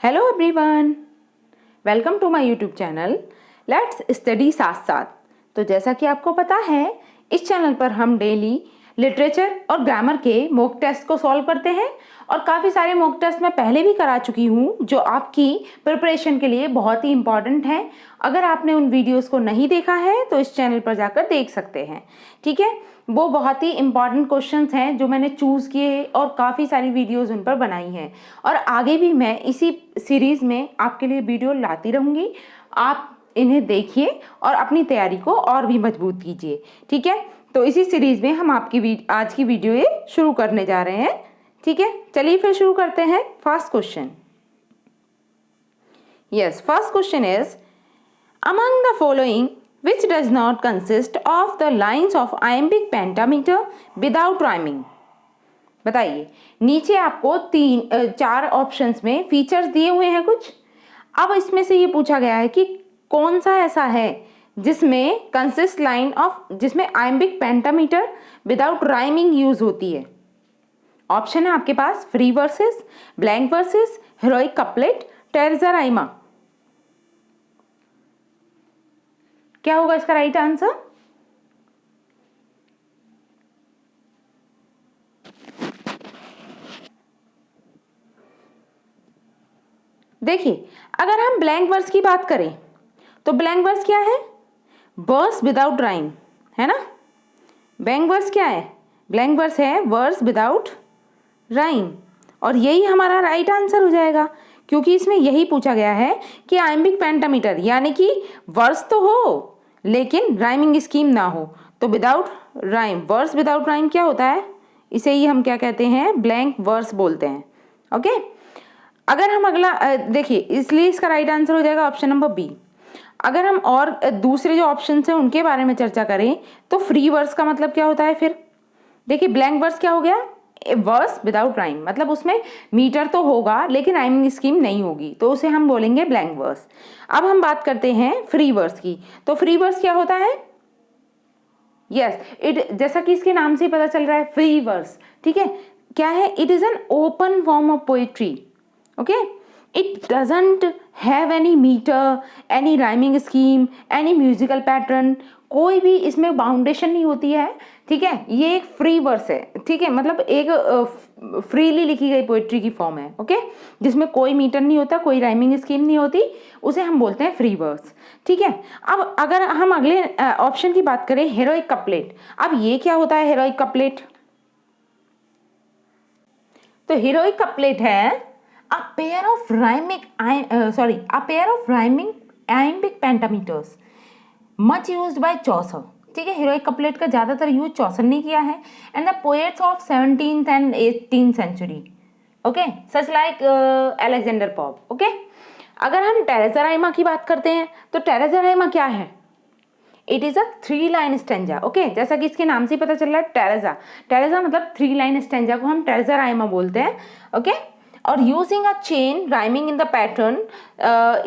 Hello everyone, welcome to my YouTube channel let's study साथ साथ। तो जैसा कि आपको पता है, इस चैनल पर हम डेली लिटरेचर और ग्रामर के मॉक टेस्ट को सॉल्व करते हैं और काफ़ी सारे मॉक टेस्ट मैं पहले भी करा चुकी हूँ जो आपकी प्रिपरेशन के लिए बहुत ही इम्पॉर्टेंट हैं। अगर आपने उन वीडियोस को नहीं देखा है तो इस चैनल पर जाकर देख सकते हैं। ठीक है, वो बहुत ही इम्पॉर्टेंट क्वेश्चंस हैं जो मैंने चूज़ किए हैं और काफ़ी सारी वीडियोस उन पर बनाई हैं और आगे भी मैं इसी सीरीज़ में आपके लिए वीडियो लाती रहूँगी। आप इन्हें देखिए और अपनी तैयारी को और भी मजबूत कीजिए। ठीक है, तो इसी सीरीज़ में हम आपकी आज की वीडियो ये शुरू करने जा रहे हैं। ठीक है, चलिए फिर शुरू करते हैं। First question, yes, first question is among the following which does not consist of the lines of iambic pentameter without rhyming। बताइए, नीचे आपको चार ऑप्शंस में फीचर्स दिए हुए हैं कुछ। अब इसमें से ये पूछा गया है कि कौन सा ऐसा है जिसमें कंसिस्ट लाइन ऑफ जिसमें iambic pentameter without rhyming use होती है। ऑप्शन है आपके पास free verses, blank verses, heroic couplet, terza rima. क्या होगा इसका राइट आंसर? देखिए, अगर हम ब्लैंक वर्स की बात करें तो ब्लैंक वर्स क्या है? वर्स विदाउट राइम, है ना। ब्लैंक वर्स क्या है? ब्लैंक वर्स है वर्स विदाउट राइम और यही हमारा राइट आंसर हो जाएगा क्योंकि इसमें यही पूछा गया है कि आयम्बिक पेंटामीटर यानी कि वर्स तो हो लेकिन राइमिंग स्कीम ना हो। तो without rhyme, verse without rhyme क्या होता है? इसे ही हम क्या कहते हैं? ब्लैंक वर्स बोलते हैं। ओके, अगर हम अगला देखिए, इसलिए इसका राइट आंसर हो जाएगा ऑप्शन नंबर बी। अगर हम और दूसरे जो ऑप्शन हैं उनके बारे में चर्चा करें तो फ्री वर्स का मतलब क्या होता है? फिर देखिए, ब्लैंक वर्स क्या हो गया? वर्स विदाउट राइम, मतलब उसमें मीटर तो होगा लेकिन राइमिंग स्कीम नहीं होगी, तो उसे हम बोलेंगे ब्लैंक वर्स। अब हम बात करते हैं फ्री वर्स की। तो फ्री वर्स क्या होता है? यस, इट, जैसा कि इसके नाम से ही पता चल रहा है, फ्री वर्स। ठीक है, क्या है? It is an open form of poetry. Okay, it doesn't have any meter, any rhyming scheme, any musical pattern, कोई भी इसमें बाउंडेशन नहीं होती है। ठीक है, ये एक फ्री वर्स है। ठीक है, मतलब एक फ्रीली लिखी गई पोइट्री की फॉर्म है। ओके, जिसमें कोई मीटर नहीं होता, कोई राइमिंग स्कीम नहीं होती, उसे हम बोलते हैं फ्री वर्स। ठीक है, अब अगर हम अगले ऑप्शन की बात करें, हीरोइक कपलेट। अब ये क्या होता है हीरोइक कपलेट? तो हीरोइक कपलेट है a pair of rhyming iambic pentameters much used by Chaucer। ठीक है, हीरोइक कपलेट का ज्यादातर यूज चौसर ने किया है and the poets of 17th and 18th century. Okay, such like Alexander Pope. Okay, अगर हम टेरेसा राइमा की बात करते हैं तो टेरेसा राइमा क्या है? It is a 3 line stanza. Okay, जैसा कि इसके नाम से ही पता चल रहा है, टेरेसा, टेरेसा मतलब 3 लाइन स्टेंजा को हम टेरेसा राइमा बोलते हैं। ओके, और using a chain rhyming in the pattern,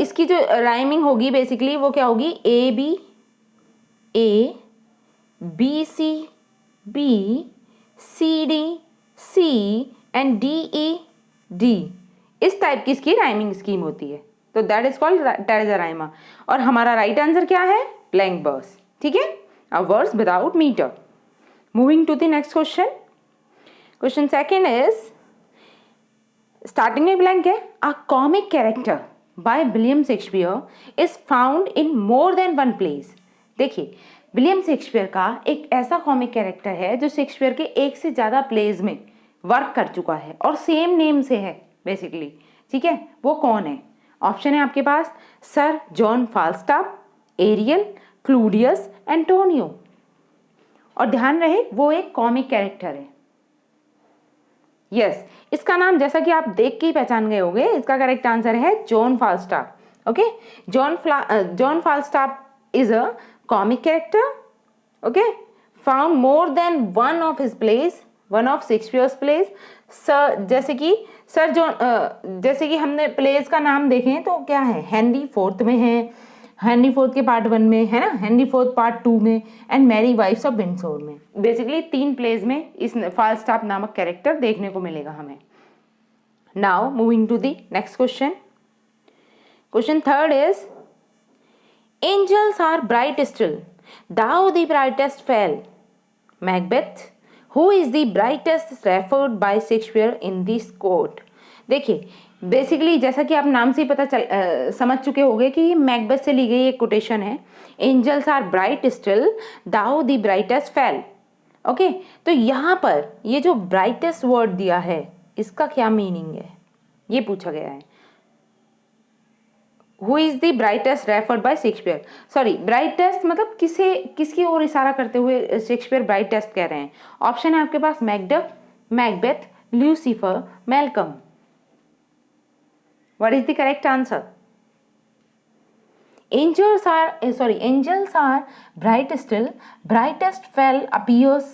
इसकी जो राइमिंग होगी बेसिकली वो क्या होगी? A B C C D and D E D, इस टाइप की इसकी राइमिंग स्कीम होती है। तो that is called terza rima और हमारा राइट आंसर क्या है? Blank verse. ठीक है, a verse without metre. Moving to the next question. Question second is, स्टार्टिंग में ब्लैंक है। A comic character bye William Shakespeare is found in more than one place. देखिए, विलियम शेक्सपियर का एक ऐसा कॉमिक कैरेक्टर है जो शेक्सपियर के एक से ज़्यादा प्लेज में वर्क कर चुका है और सेम नेम से है बेसिकली। ठीक है, वो कौन है? ऑप्शन है आपके पास सर जॉन फाल्स्टाफ, एरियल, क्लूडियस, एंटोनियो। और ध्यान रहे वो एक कॉमिक कैरेक्टर है। यस, इसका नाम जैसा कि आप देख के ही पहचान गए होंगे, इसका करेक्ट आंसर है John Falstaff. Okay, John Falstaff is a comic character. Okay, found more than one of his plays, one of Shakespeare's plays. जैसे कि हमने प्लेस का नाम देखें तो क्या है? हेनरी फोर्थ में है, हेनरी फोर्थ के पार्ट 1 में है ना, हेनरी फोर्थ पार्ट 2 में and Merry Wives of Windsor में। बेसिकली 3 प्लेज में इस फाल्स्टाफ नामक कैरेक्टर देखने को मिलेगा हमें। Now moving to the next question. Question third is angels are bright still, thou the brightest fell. Macbeth, who is the brightest referred by Shakespeare in this quote? देखिए basically जैसा कि आप नाम से ही समझ चुके होंगे कि ये मैकबेथ से ली गई एक कोटेशन है. Angels are bright still, though the brightest fell. Okay, तो यहाँ पर ये जो ब्राइटेस्ट वर्ड दिया है इसका क्या मीनिंग है, ये पूछा गया है. Who is the brightest referred by Shakespeare. Sorry, brightest मतलब किसकी ओर इशारा करते हुए शेक्सपियर ब्राइटेस्ट कह रहे हैं. ऑप्शन है आपके पास Macduff, Macbeth, Lucifer, Malcolm. What is the correct answer? angels are bright still, brightest fell appears.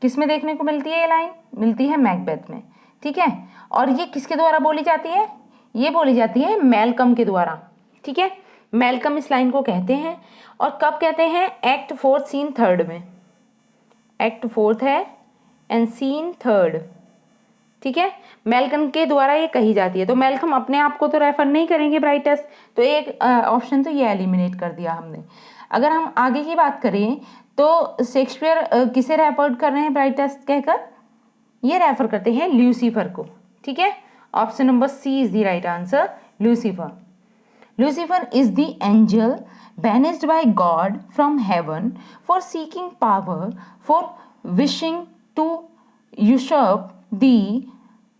किस में देखने को मिलती है ये लाइन? मिलती है मैकबेथ में. ठीक है, और ये किसके द्वारा बोली जाती है? ये बोली जाती है मैलकम के द्वारा. ठीक है, मैलकम इस लाइन को कहते हैं. और कब कहते हैं? एक्ट 4 सीन 3 में. एक्ट 4 है एंड सीन 3. ठीक है, मैलकम के द्वारा ये कही जाती है. तो मैलकम अपने आप को तो रेफर नहीं करेंगे ब्राइटेस्ट, तो एक ऑप्शन तो ये एलिमिनेट कर दिया हमने. अगर हम आगे की बात करें तो शेक्सपियर किसे रेफर कर रहे हैं ब्राइटेस्ट कहकर? ये रेफर करते हैं ल्यूसीफर को. ठीक है, option number C is the right answer, Lucifer. Lucifer is the angel banished by God from heaven for seeking power, for wishing to usurp the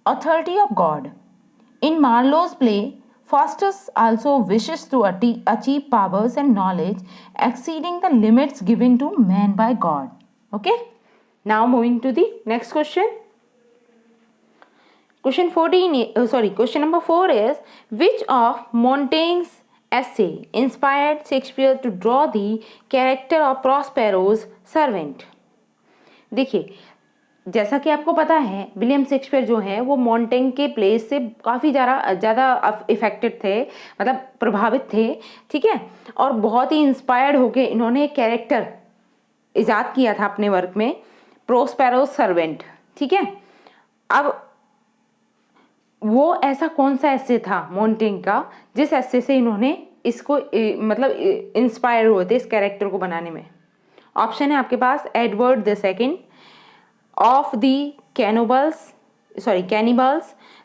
authority of God. In Marlowe's play, Faustus also wishes to achieve powers and knowledge exceeding the limits given to man by God. Okay? Now moving to the next question. Question number 4 is, which of Montaigne's essay inspired Shakespeare to draw the character of Prospero's servant? देखिए, जैसा कि आपको पता है William Shakespeare जो है वो Montague के प्लेस से काफ़ी ज़्यादा इफेक्टेड थे, मतलब प्रभावित थे. ठीक है, और बहुत ही इंस्पायर्ड होके इन्होंने एक कैरेक्टर इजाद किया था अपने वर्क में, प्रोस्पेरोस सर्वेंट. ठीक है, अब वो ऐसा कौन सा एस्से था मॉन्टेग का जिस एस्से से इन्होंने इसको मतलब इंस्पायर हुए थे इस कैरेक्टर को बनाने में? ऑप्शन है आपके पास Edward the Second, of the Cannibals,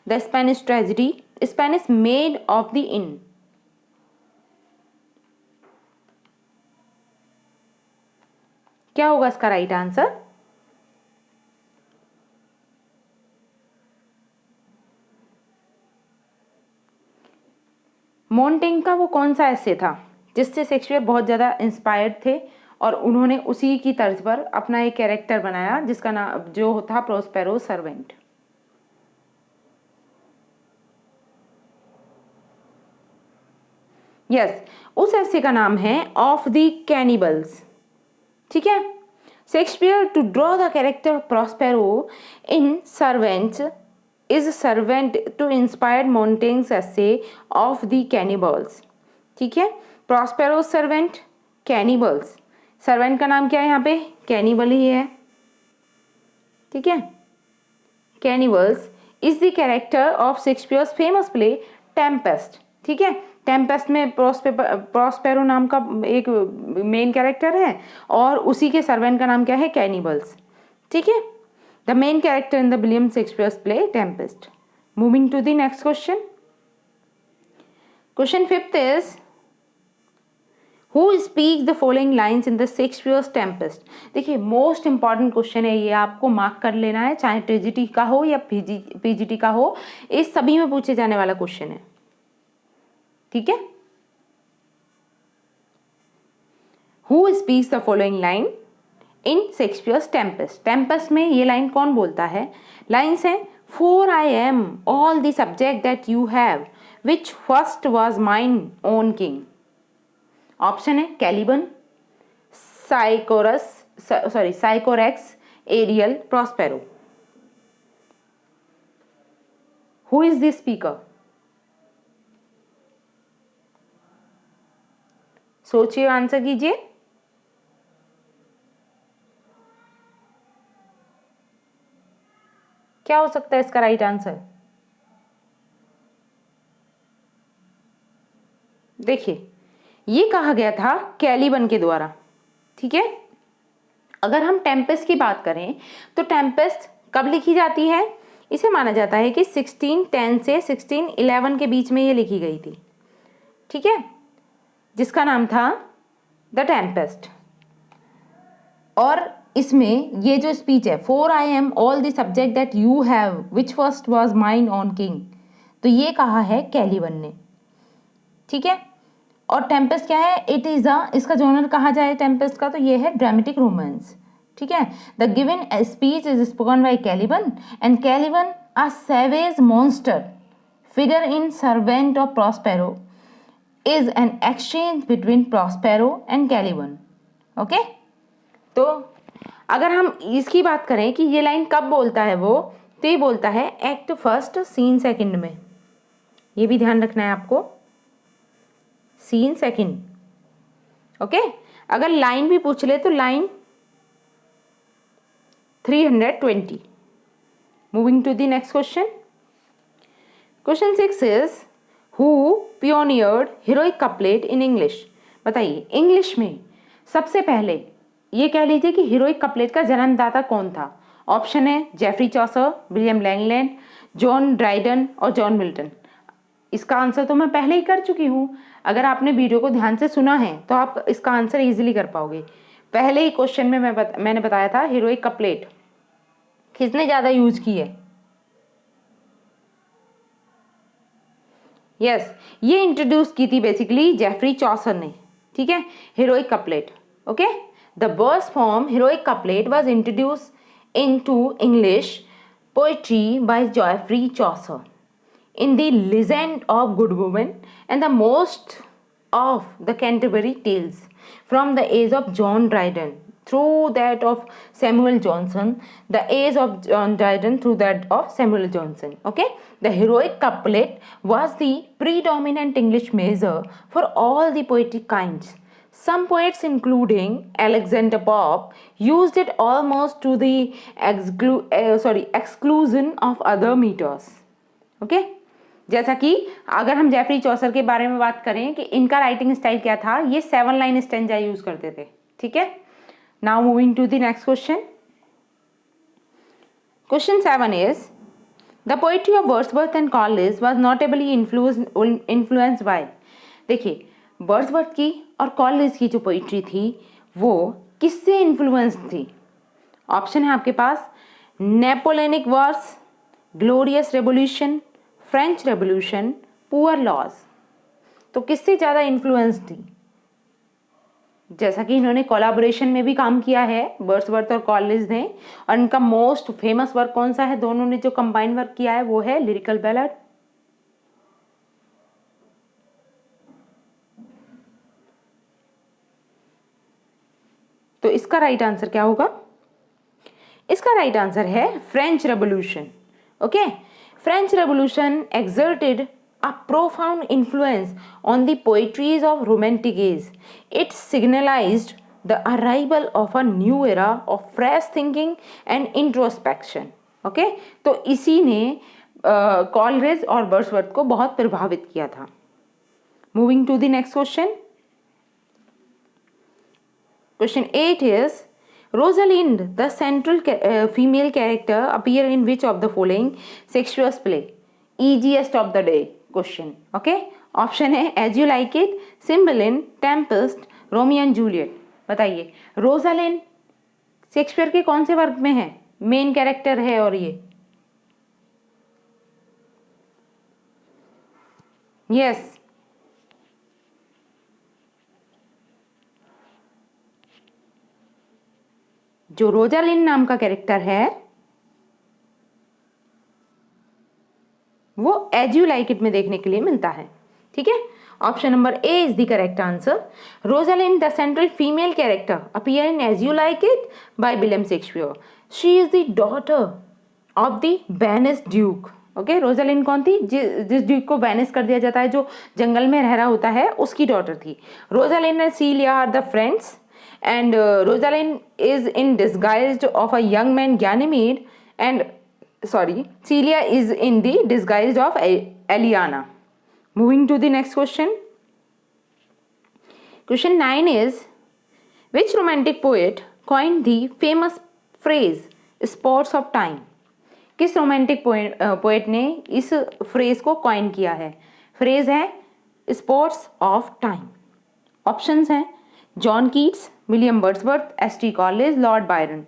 the Spanish Tragedy, Spanish Maid of the Inn. क्या होगा इसका राइट आंसर? मॉन्टेग का वो कौन सा एस्से था जिससे शेक्सपियर बहुत ज़्यादा इंस्पायर्ड थे और उन्होंने उसी की तर्ज पर अपना एक कैरेक्टर बनाया जिसका नाम जो था प्रोस्पेरो सर्वेंट. यस, उस एस्से का नाम है ऑफ द कैनिबल्स. ठीक है, Shakespeare to draw the character Prospero in servants is servant to inspire Montaigne's essay of the cannibals. ठीक है, प्रोस्पेरो सर्वेंट, कैनिबल्स. सर्वेंट का नाम क्या है यहाँ पे? कैनिबल ही है. ठीक है, cannibals is the character of Shakespeare's famous play Tempest. ठीक है, टेम्पेस्ट में प्रोस्पेरो नाम का एक मेन कैरेक्टर है और उसी के सर्वेंट का नाम क्या है? कैनिबल्स. ठीक है, the main character in the William Shakespeare's play Tempest. Moving to the next question. Question 5th is, who speaks the following lines in the Shakespeare's Tempest? देखिए मोस्ट इंपॉर्टेंट क्वेश्चन है ये, आपको मार्क कर लेना है, चाहे ट्रेजिडी का हो या पीजीटी का हो, इस सभी में पूछे जाने वाला क्वेश्चन है. ठीक है, who speaks the following line in Shakespeare's Tempest. Tempest में ये लाइन कौन बोलता है? लाइन्स हैं, for I am all the subject that you have which first was mine own king. Option है Caliban, Sycorax, Ariel, Prospero. Who is this speaker? सोचिए, answer कीजिए. क्या हो सकता है इसका राइट आंसर? देखिए ये कहा गया था कैलिबन के द्वारा, ठीक है। अगर हम टेम्पेस्ट की बात करें तो टेम्पेस्ट कब लिखी जाती है? इसे माना जाता है कि 1610 से 1611 के बीच में ये लिखी गई थी, ठीक है, जिसका नाम था द टेम्पेस्ट। और इसमें ये जो स्पीच है, for I am all the subject that you have which first was mine on king, तो ये कहा है कैलिबन ने, ठीक है। और टेम्पेस्ट क्या है? इट इज़ इसका जॉनर कहा जाए टेम्पेस्ट का तो ये है ड्रामेटिक रोमांस, ठीक है। The given speech is spoken by Caliban and Caliban a savage monster figure in servant of Prospero is an exchange between Prospero and Caliban, okay. तो अगर हम इसकी बात करें कि ये लाइन कब बोलता है वो, तो ये बोलता है एक्ट फर्स्ट सीन सेकंड में, ये भी ध्यान रखना है आपको, सीन सेकंड, ओके। अगर लाइन भी पूछ ले तो line 320। Moving to the next question. Question 6 is who pioneered heroic couplet in English. बताइए इंग्लिश में सबसे पहले ये कह लीजिए कि हीरोइक कपलेट का जन्मदाता कौन था। ऑप्शन है Geoffrey Chaucer, William Langland, John Dryden और जॉन मिल्टन। इसका आंसर तो मैं पहले ही कर चुकी हूँ, अगर आपने वीडियो को ध्यान से सुना है तो आप इसका आंसर इजीली कर पाओगे। पहले ही क्वेश्चन में मैंने बताया था हीरोइक कपलेट किसने ज़्यादा यूज की है। यस, ये इंट्रोड्यूस की थी बेसिकली जेफरी चॉसर ने, ठीक है, heroic couplet, okay. The verse form heroic couplet was introduce into English poetry by Geoffrey Chaucer in the Legend of Good Woman and the most of the Canterbury Tales from the age of John Dryden through that of Samuel Johnson, the age of John Dryden through that of Samuel Johnson. Okay, the heroic couplet was the predominant English measure for all the poetic kinds. Some poets, including Alexander Pope, used it almost to the exclusion of other meters. Okay. जैसा कि अगर हम Jeffrey Chaucer के बारे में बात करें कि इनका राइटिंग स्टाइल क्या था, ये 7 लाइन स्टेंजा यूज करते थे, ठीक है। Now moving to the next question. Question 7 is the poetry of Wordsworth and Coleridge was notably influenced by. देखिए वर्ड्सवर्थ की और कॉलेज की जो पोइट्री थी वो किससे इन्फ्लुएंस थी। ऑप्शन है आपके पास Napoleonic wars, Glorious Revolution, French Revolution, poor laws. तो किससे ज़्यादा इन्फ्लुएंस थी। जैसा कि इन्होंने कोलैबोरेशन में भी काम किया है वर्ड्सवर्थ और कॉलेज ने, और इनका मोस्ट फेमस वर्क कौन सा है, दोनों ने जो कंबाइन वर्क किया है वो है लिरिकल बैलड। तो इसका राइट आंसर क्या होगा? इसका राइट आंसर है French revolution, okay. French Revolution exerted a profound influence on the poetries of Romantic age. It signalized the arrival of a new era of fresh thinking and introspection. Okay? तो इसी ने Coleridge और Wordsworth को बहुत प्रभावित किया था। Moving to the next question. Question 8 is Rosalind, the central female character, appear in which of the following Shakespeare's play? Easiest of the day question. Okay. Option है As You Like It, Cymbeline, Tempest, Romeo and Juliet. बताइए Rosalind Shakespeare के कौन से work में है, main character है, और ये यस जो रोजालिंड नाम का कैरेक्टर है वो एज यू लाइक इट में देखने के लिए मिलता है, ठीक है। Option number A is the correct answer. Rosalind the central female character appear in As you like It by William Shakespeare. She is the daughter of the Venice duke. Okay, Rosalind कौन थी? जिस Duke को Venice कर दिया जाता है, जो जंगल में रह रहा होता है, उसकी डॉटर थी। Rosalind and Celia are the friends and Rosalind is in disguise of a young man Ganymede, and Celia is in the disguise of Eliana. Moving to the next question. Question 9 is which romantic poet coined the famous phrase spots of time? किस romantic poet ने इस phrase को coin किया है? Phrase है spots of time. Options हैं John Keats, William Wordsworth, ST. College, Lord Byron.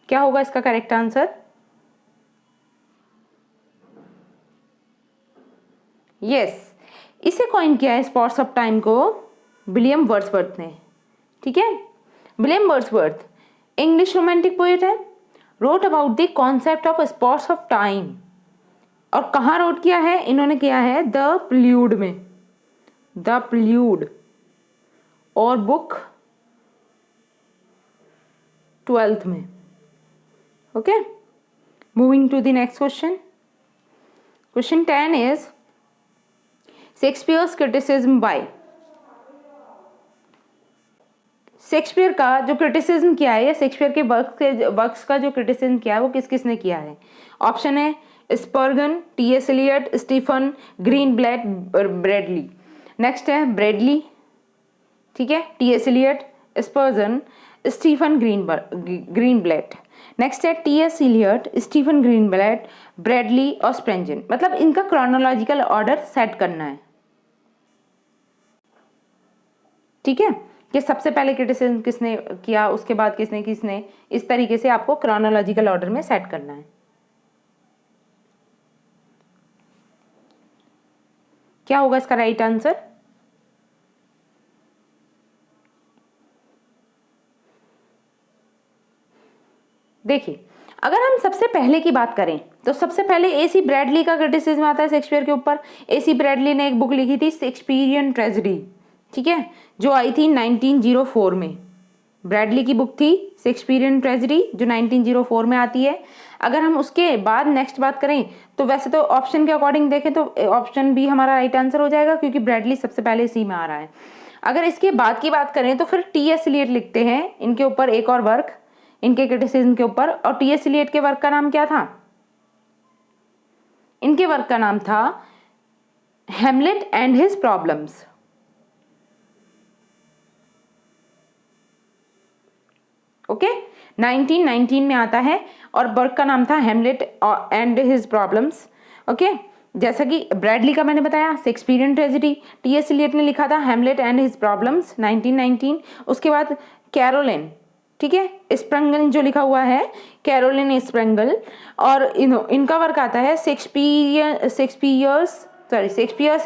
क्या होगा इसका करेक्ट आंसर? यस, इसे कॉइन किया है स्पॉट्स ऑफ टाइम को विलियम वर्ड्सवर्थ ने। ठीक है, William Wordsworth English romantic poet है, wrote about the concept of spots of time. और कहाँ रोट किया है? इन्होंने किया है द प्रिल्यूड में, द प्रिल्यूड और बुक 12th में। Okay, moving to the next question. Question 10 is Shakespeare's criticism by. Shakespeare का जो क्रिटिसिज्म किया है या शेक्सपियर के वर्क्स का जो क्रिटिसिज्म किया है वो किस किस ने किया है? ऑप्शन है Spurgeon, T S. Eliot, Stephen Greenblatt, Bradley. Next है ब्रैडली, ठीक है, T S. Eliot, Spurgeon, Stephen Greenblatt. Next है T S. Eliot, Stephen Greenblatt, Bradley और स्प्रेंजन। मतलब इनका क्रोनोलॉजिकल ऑर्डर सेट करना है। ठीक है, कि सबसे पहले क्रिटिसिज्म किसने किया, उसके बाद किसने, इस तरीके से आपको क्रोनोलॉजिकल ऑर्डर में सेट करना है। क्या होगा इसका राइट आंसर? देखिए, अगर हम सबसे पहले की बात करें तो सबसे पहले ए.सी. ब्रैडली का क्रिटिसिज्म आता है शेक्सपियर के ऊपर। ए.सी. ब्रैडली ने एक बुक लिखी थी शेक्सपियरियन ट्रेजेडी, ठीक है, जो आई थी 1904 में। ब्रैडली की बुक थी शेक्सपियरियन ट्रेजेडी जो 1904 में आती है। अगर हम उसके बाद नेक्स्ट बात करें तो वैसे तो ऑप्शन के अकॉर्डिंग देखें तो ऑप्शन बी हमारा राइट आंसर हो जाएगा, क्योंकि ब्रैडली सबसे पहले सी में आ रहा है। अगर इसके बाद की बात करें तो फिर टी.एस. एलियट लिखते हैं इनके ऊपर एक और वर्क, इनके क्रिटिसिज्म के ऊपर। और टी.एस. एलियट के वर्क का नाम क्या था? इनके वर्क का नाम था Hamlet and his problems. Okay, 1919 में आता है और वर्क का नाम था Hamlet and his problems. Okay, जैसा कि ब्रैडली का मैंने बताया शेक्सपियरियन ट्रेजेडी, टी.एस. एलियट ने लिखा था हेमलेट एंड हिज प्रॉब्लम्स 1919। उसके बाद कैरोलिन, ठीक है, स्प्रेंगल जो लिखा हुआ है कैरोलिन स्प्रेंगल, और इनका वर्क आता है शेक्सपियर्स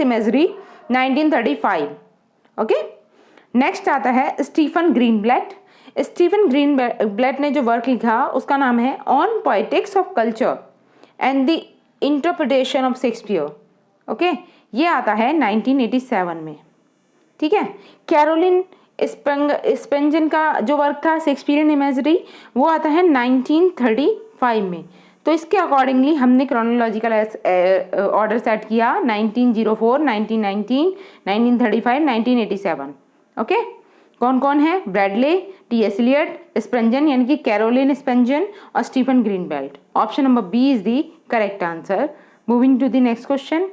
इमेजरी 1935। ओके, नेक्स्ट आता है स्टीफन ग्रीनब्लेट। स्टीफन ग्रीनब्लेट ने जो वर्क लिखा उसका नाम है on politics of culture and the interpretation of Shakespeare. Okay, ये आता है 1987 में। ठीक है, कैरोलिन स्पेंजन का जो वर्क था शेक्सपियरियन इमेजरी वो आता है 1935 में। तो इसके अकॉर्डिंगली हमने क्रोनोलॉजिकल ऑर्डर सेट किया 1904, 1919, 1935, 1987। ओके, कौन कौन है? Bradley, T.S.. एलियट, स्पेंजन यानी कि कैरोलिन स्पेंजन और Stephen Greenblatt. Option number B is the correct answer. Moving to the next question.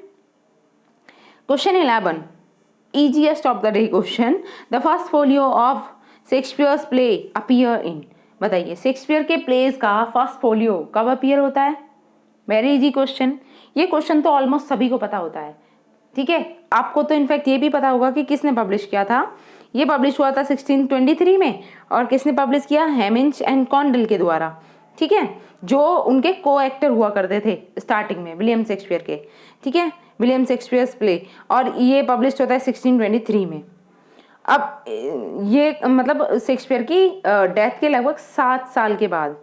Question 11, easiest of the day question. The first folio of Shakespeare's play appear in. बताइए Shakespeare के pledge का first folio कब appear होता है? Very easy question. ये question तो almost सभी को पता होता है। ठीक है, आपको तो इनफैक्ट ये भी पता होगा कि किसने पब्लिश किया था। ये पब्लिश हुआ था 1623 में और किसने पब्लिश किया? हेमिंज एंड कॉन्डेल के द्वारा। ठीक है, जो उनके को एक्टर हुआ करते थे स्टार्टिंग में विलियम शेक्सपियर के। ठीक है, विलियम शेक्सपियर्स प्ले, और ये पब्लिश होता है 1623 में। अब ये मतलब शेक्सपियर की डेथ के लगभग 7 साल के बाद,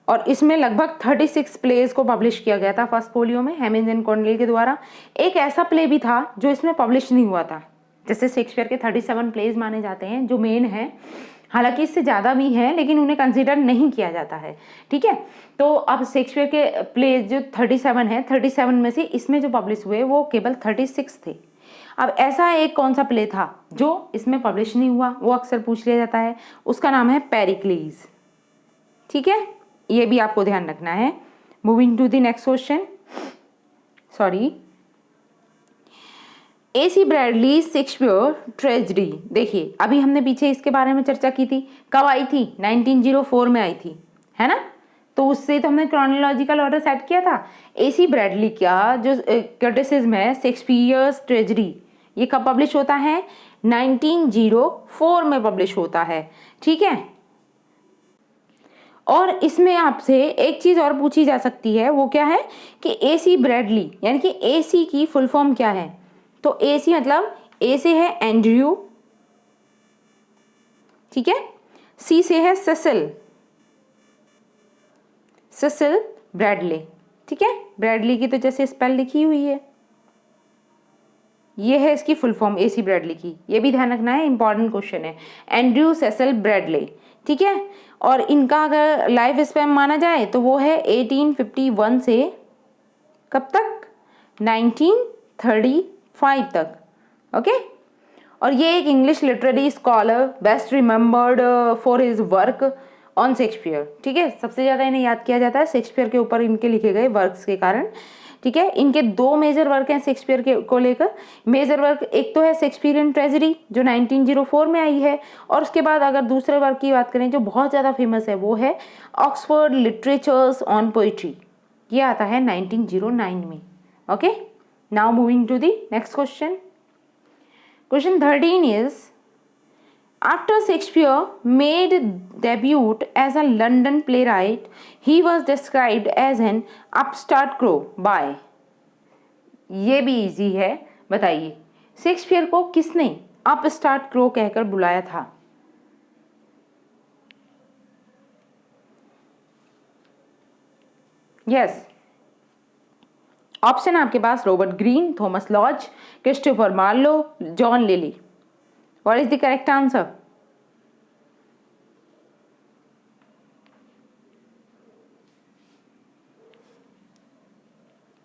और इसमें लगभग 36 प्लेज को पब्लिश किया गया था फर्स्ट फोलियो में हेमिंज एंड कॉन्डेल के द्वारा। एक ऐसा प्ले भी था जो इसमें पब्लिश नहीं हुआ था। जैसे शेक्सपियर के 37 प्लेज माने जाते हैं जो मेन हैं, हालांकि इससे ज़्यादा भी हैं लेकिन उन्हें कंसीडर नहीं किया जाता है। ठीक है, तो अब शेक्सपियर के प्लेज जो 37 है, 37 में से इसमें जो पब्लिश हुए वो केवल 36 थे। अब ऐसा एक कौन सा प्ले था जो इसमें पब्लिश नहीं हुआ, वो अक्सर पूछ लिया जाता है, उसका नाम है पेरिक्लीज। ठीक है, ये भी आपको ध्यान रखना है। Moving to the next question. Sorry, AC Bradley Shakespeare tragedy. देखिए अभी हमने पीछे इसके बारे में चर्चा की थी, कब आई थी? 1904 में आई थी, है ना? तो उससे तो हमने क्रोनोलॉजिकल ऑर्डर सेट किया था। AC ब्रैडली का जो क्रिटिसिज्म है शेक्सपियर्स ट्रेजेडी, ये कब पब्लिश होता है? 1904 में पब्लिश होता है, ठीक है। और इसमें आपसे एक चीज और पूछी जा सकती है, वो क्या है कि AC ब्रैडली यानी कि AC की फुल फॉर्म क्या है? तो AC मतलब A से है एंड्रयू, ठीक है, C से है सेसिल, सेसिल ब्रैडले, ठीक है। ब्रैडली की तो जैसे स्पेल लिखी हुई है, ये है इसकी फुल फॉर्म AC ब्रैडली की, ये भी ध्यान रखना है, इंपॉर्टेंट क्वेश्चन है। एंड्रयू सेसिल ब्रैडले, ठीक है। और इनका अगर लाइफ स्पैन माना जाए तो वो है 1851 से कब तक? 1935 तक, ओके। और ये एक English literary scholar, best remembered for his work on Shakespeare, ठीक है। सबसे ज़्यादा इन्हें याद किया जाता है शेक्सपियर के ऊपर इनके लिखे गए वर्क्स के कारण, ठीक है। इनके दो मेजर वर्क हैं शेक्सपियर के को लेकर। मेजर वर्क एक तो है शेक्सपियरियन ट्रेजेडी जो 1904 में आई है, और उसके बाद अगर दूसरे वर्क की बात करें जो बहुत ज़्यादा फेमस है वो है ऑक्सफोर्ड लिटरेचर्स ऑन पोइट्री, ये आता है 1909 में, okay. Now moving to the next question. Question 13 is, after Shakespeare made debut as a London playwright, he was described as an upstart crow by, ये भी इजी है, बताइए शेक्सपियर को किसने अपस्टार्ट क्रो कहकर बुलाया था? यस, ऑप्शन आपके पास Robert Greene, Thomas Lodge, Christopher Marlowe, John Lyly. What is the correct answer?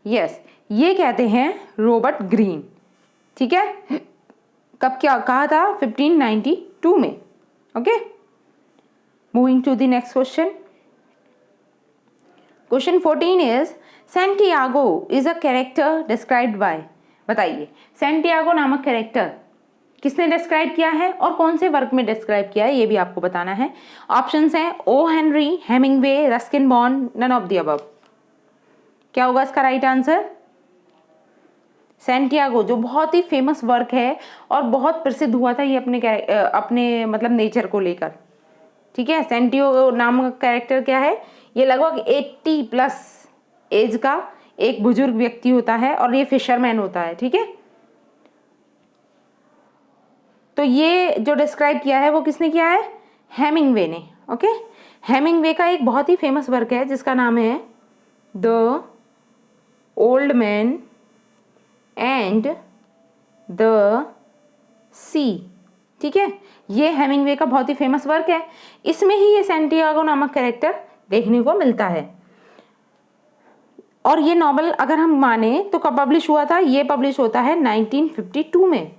Yes, ये कहते हैं रॉबर्ट ग्रीन, ठीक है। कब क्या कहा था? 1592 में, okay. Moving to the next question. Question 14 is, Santiago is a character described by, बताइए सैंटियागो नामक कैरेक्टर किसने डिस्क्राइब किया है और कौन से वर्क में डिस्क्राइब किया है, ये भी आपको बताना है। ऑप्शंस हैं O Henry, Hemingway, Ruskin Bond, none of the above. क्या होगा इसका राइट आंसर? सैंटियागो जो बहुत ही फेमस वर्क है और बहुत प्रसिद्ध हुआ था ये अपने मतलब नेचर को लेकर, ठीक है। सैंटियागो नामक कैरेक्टर क्या है? ये लगभग 80+ एज का एक बुजुर्ग व्यक्ति होता है और ये फिशरमैन होता है, ठीक है। तो ये जो डिस्क्राइब किया है वो किसने किया है? हेमिंगवे ने, ओके। हेमिंगवे का एक बहुत ही फेमस वर्क है जिसका नाम है the old man and the sea, ठीक है। ये हेमिंगवे का बहुत ही फेमस वर्क है, इसमें ही ये सैंटियागो नामक कैरेक्टर देखने को मिलता है। और ये नॉवल अगर हम माने तो कब पब्लिश हुआ था? ये पब्लिश होता है 1952 में।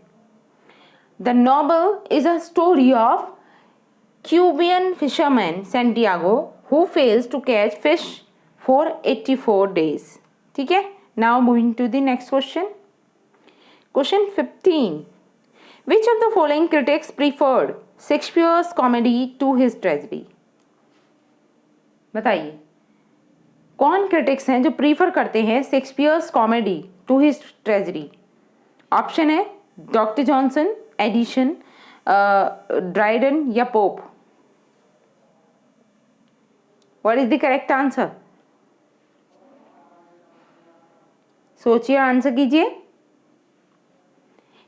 The novel is a story of Cuban fisherman Santiago who fails to catch fish for 84 days, ठीक है। Now moving to the next question. Question 15, which of the following critics preferred Shakespeare's comedy to his tragedy, बताइए कौन critics हैं जो prefer करते हैं Shakespeare's comedy to his tragedy? Option है doctor Johnson, Addison, Dryden या Pope. What is the correct answer? सोचिए, answer कीजिए।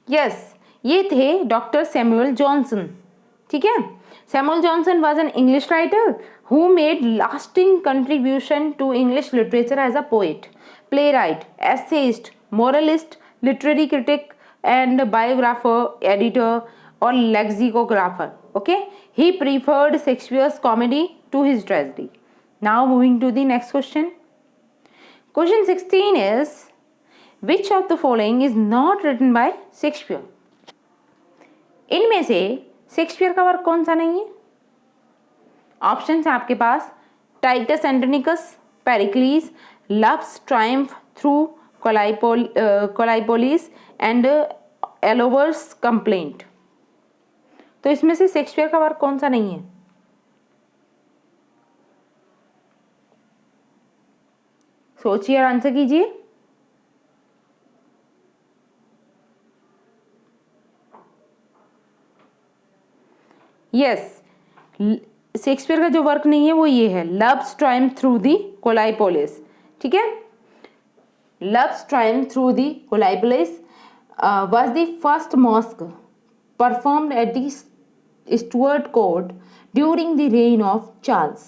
यस, ये थे डॉक्टर सैमुअल जॉनसन, ठीक है। Samuel Johnson was an English writer who made lasting contribution to English literature as a poet, playwright, essayist, moralist, literary critic, and biographer, editor, or lexicographer. Okay, he preferred Shakespeare's comedy to his tragedy. Now moving to the next question. Question 16 is, which of the following is not written by Shakespeare? इनमें से Shakespeare का work कौन सा नहीं है? Option है आपके पास Titus Andronicus, Pericles, Love's Triumph through Callipolis and a lover's complaint. तो इसमें से शेक्सपियर का वर्क कौन सा नहीं है? सोचिए और आंसर कीजिए। यस, शेक्सपियर का जो वर्क नहीं है वो ये है, Love's Triumph through the Callipolis. ठीक है, Love's Triumph through the Callipolis was the first mosque performed at the Stuart Court during the reign of Charles,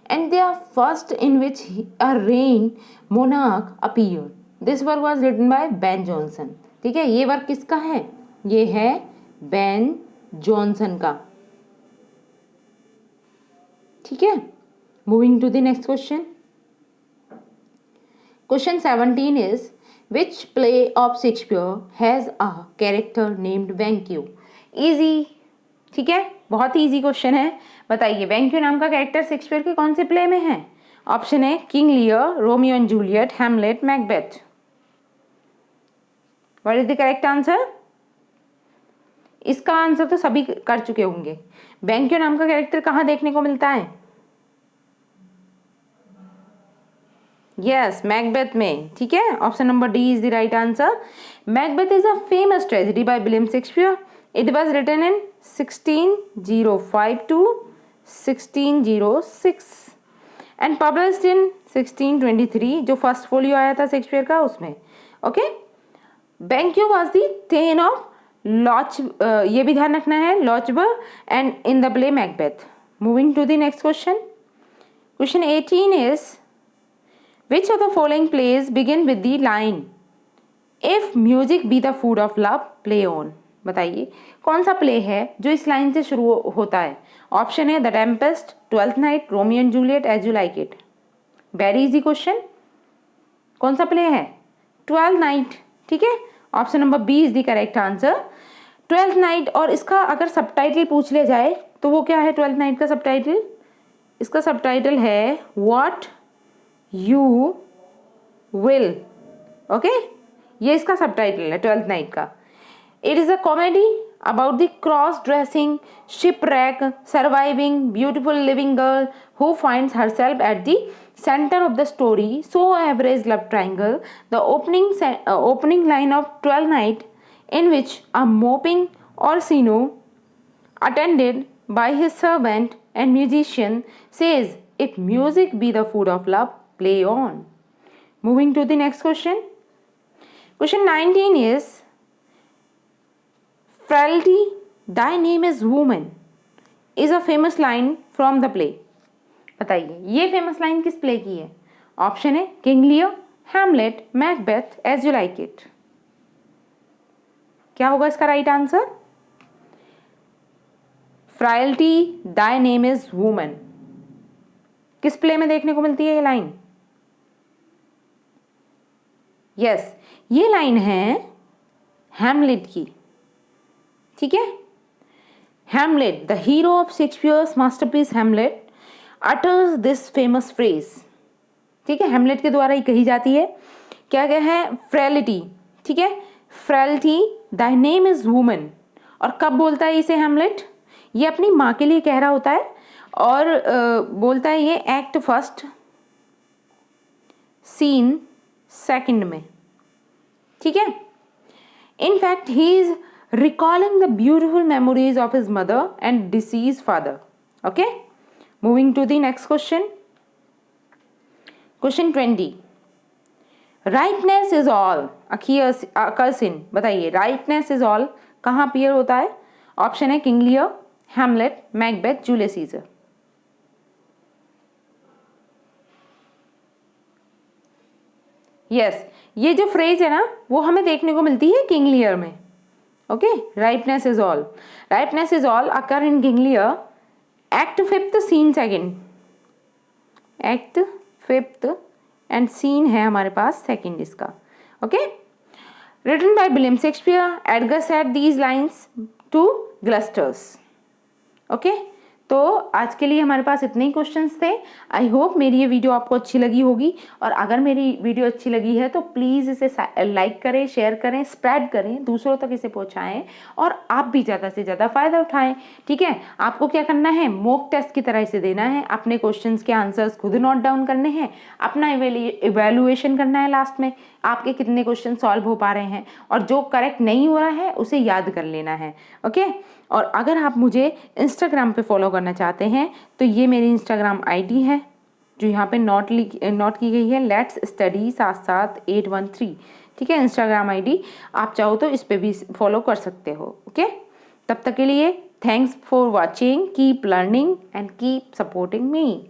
and the first in which a reign monarch appeared. This work was written by Ben Jonson. ठीक है, ये work किसका है? ये है Ben Jonson का। ठीक है, moving to the next question. Question 17 is Which play of Shakespeare has a character named Banquo? Easy, ठीक है, बहुत ही इजी क्वेश्चन है। बताइए Banquo नाम का कैरेक्टर शेक्सपियर के कौन से प्ले में है? ऑप्शन है King लियर, Romeo and Juliet, Hamlet, Macbeth. What is the correct answer? इसका आंसर तो सभी कर चुके होंगे। Banquo नाम का कैरेक्टर कहाँ देखने को मिलता है? यस, मैकबेथ में। ठीक है, option number D is the right answer. Macbeth is a famous tragedy by William Shakespeare. It was written in 1605 to 1606 and published in 1623, जो फर्स्ट फोलियो आया था शेक्सपियर का उसमें। Okay, Banquo was the thane of Loch, ये भी ध्यान रखना है, Lochaber and in the play Macbeth. Moving to the next question. Question 18 is Which of the following plays begin with the line If music be the food of love, play on? बताइए कौन सा play है जो इस line से शुरू होता है? ऑप्शन है the Tempest, Twelfth Night, Romeo and Juliet, As you like It. Very easy question. कौन सा प्ले है? Twelfth Night. ठीक है, option number B is the correct answer, Twelfth Night. और इसका अगर सबटाइटल पूछ लिया जाए तो वो क्या है ट्वेल्थ नाइट का सबटाइटल? इसका सबटाइटल है व्हाट यू विल। ओके, ये इसका सबटाइटल है ट्वेल्थ नाइट का। It is a comedy about the cross dressing shipwreck surviving beautiful living girl who finds herself at the center of the story, so average love triangle. The opening line of 12th Night, in which a moping Orsino, attended by his servant and musician, says, "If music be the food of love, play on." Moving to the next question. Question 19 is, "Frailty, thy name is woman," is a famous line from the play. बताइए ये famous line किस play की है? Option है King Lear, Hamlet, Macbeth, as you like it. क्या होगा इसका right answer? Frailty thy name is woman किस प्ले में देखने को मिलती है ये लाइन? यस, ये लाइन है हैमलेट की। ठीक है, Hamlet the hero of Shakespeare's masterpiece Hamlet utters this famous phrase. ठीक है, हैमलेट के द्वारा ही कही जाती है। क्या क्या है? फ्रेलिटी। ठीक है, frailty Dai name is woman. और कब बोलता है इसे हैमलेट? ये अपनी माँ के लिए कह रहा होता है और बोलता है ये एक्ट फर्स्ट सीन सेकंड में। ठीक है, in fact he is recalling the beautiful memories of his mother and disease father. Okay, moving to the next question. Question 20. Rightness is all occurs in, बताइए rightness is all कहाँ appear होता है? Option है King Lear, Hamlet, Macbeth, Julius Caesar. Yes, ये जो phrase है ना वो हमें देखने को मिलती है किंग लियर में। Okay, rightness is all, rightness is all occur in king lear, act fifth scene second, act fifth and scene है हमारे पास सेकेंड इसका। Okay, written by William Shakespeare, Edgar said these lines to Gloucester's. Okay, तो आज के लिए हमारे पास इतने ही क्वेश्चंस थे। आई होप मेरी ये वीडियो आपको अच्छी लगी होगी, और अगर मेरी वीडियो अच्छी लगी है तो प्लीज़ इसे लाइक करें, शेयर करें, स्प्रेड करें, दूसरों तक इसे पहुंचाएं, और आप भी ज़्यादा से ज़्यादा फ़ायदा उठाएं। ठीक है, आपको क्या करना है, मॉक टेस्ट की तरह इसे देना है, अपने क्वेश्चंस के आंसर्स खुद नोट डाउन करने हैं, अपना इवेल्युएशन करना है लास्ट में, आपके कितने क्वेश्चन सॉल्व हो पा रहे हैं, और जो करेक्ट नहीं हो रहा है उसे याद कर लेना है। ओके, और अगर आप मुझे इंस्टाग्राम पे फॉलो करना चाहते हैं तो ये मेरी इंस्टाग्राम आईडी है जो यहाँ पे नोट की गई है, लेट्स स्टडी 77813। ठीक है, इंस्टाग्राम आईडी, आप चाहो तो इस पे भी फॉलो कर सकते हो। ओके, तब तक के लिए thanks for watching, keep learning and keep supporting me.